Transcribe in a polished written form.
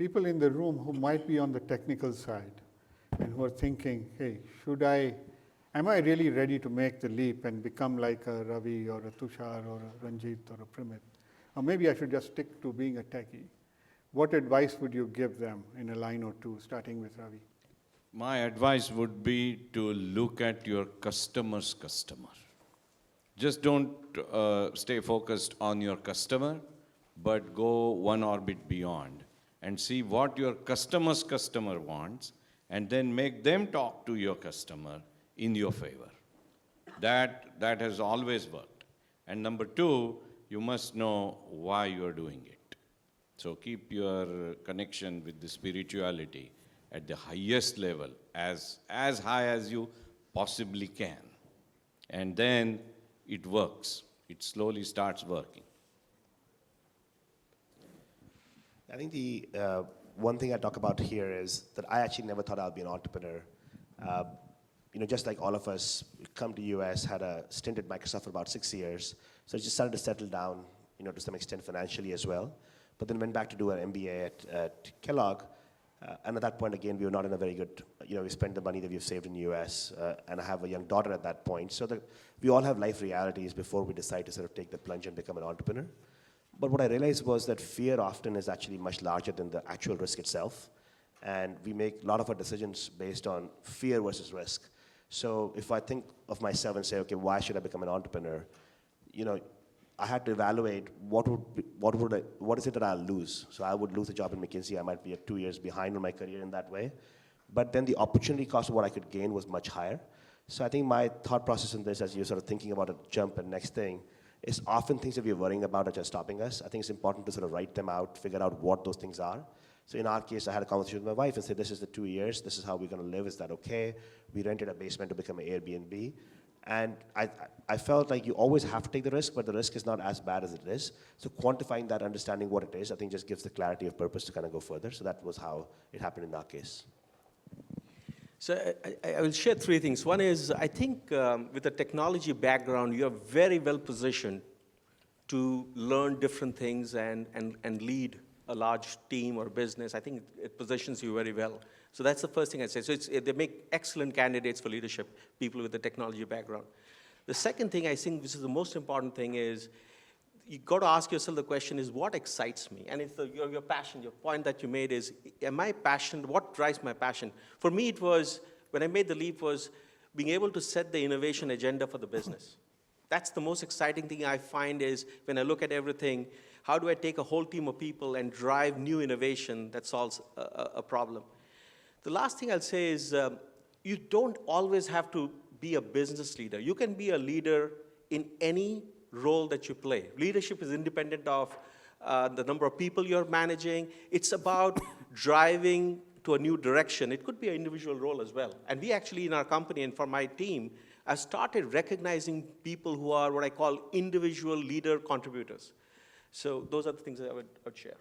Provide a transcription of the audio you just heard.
people in the room who might be on the technical side and who are thinking, hey, am I really ready to make the leap and become like a Ravi or a Tushar or a Ranjit or a Primit? Or maybe I should just stick to being a techie. What advice would you give them in a line or two, starting with Ravi? My advice would be to look at your customer's customer. Just don't stay focused on your customer, but go one orbit beyond and see what your customer's customer wants, and then make them talk to your customer in your favor. That has always worked. And number two, you must know why you are doing it. So keep your connection with the spirituality at the highest level, as high as you possibly can. And then it works. It slowly starts working. I think the one thing I talk about here is that I actually never thought I'd be an entrepreneur. Just like all of us, come to US, had a stint at Microsoft for about 6 years, so I just started to settle down, to some extent financially as well. But then went back to do an MBA at Kellogg, and at that point, again, we were not in a very good, we spent the money that we've saved in the US, and I have a young daughter at that point, so we all have life realities before we decide to sort of take the plunge and become an entrepreneur. But what I realized was that fear often is actually much larger than the actual risk itself, and we make a lot of our decisions based on fear versus risk. So if I think of myself and say, okay, why should I become an entrepreneur? I had to evaluate what is it that I'll lose? So I would lose a job in McKinsey. I might be 2 years behind on my career in that way. But then the opportunity cost of what I could gain was much higher. So I think my thought process in this, as you're sort of thinking about a jump and next thing, is often things that we're worrying about are just stopping us. I think it's important to sort of write them out, figure out what those things are. So in our case, I had a conversation with my wife and said, this is the 2 years, this is how we're gonna live, is that okay? We rented a basement to become an Airbnb. And I felt like you always have to take the risk, but the risk is not as bad as it is. So quantifying that, understanding what it is, I think just gives the clarity of purpose to kind of go further. So that was how it happened in our case. So I will share three things. One is, I think with a technology background, you're very well positioned to learn different things and lead a large team or business. I think it positions you very well. So that's the first thing I'd say. So they make excellent candidates for leadership, people with a technology background. The second thing I think, which is the most important thing, is you got to ask yourself the question is, what excites me? And it's your passion, your point that you made is, am I passionate? What drives my passion? For me, it was, when I made the leap, was being able to set the innovation agenda for the business. That's the most exciting thing I find is, when I look at everything, how do I take a whole team of people and drive new innovation that solves a problem? The last thing I'll say is, you don't always have to be a business leader. You can be a leader in any role that you play. Leadership is independent of the number of people you're managing. It's about driving to a new direction. It could be an individual role as well. And we actually, in our company and for my team, have started recognizing people who are what I call individual leader contributors. So those are the things that I would share.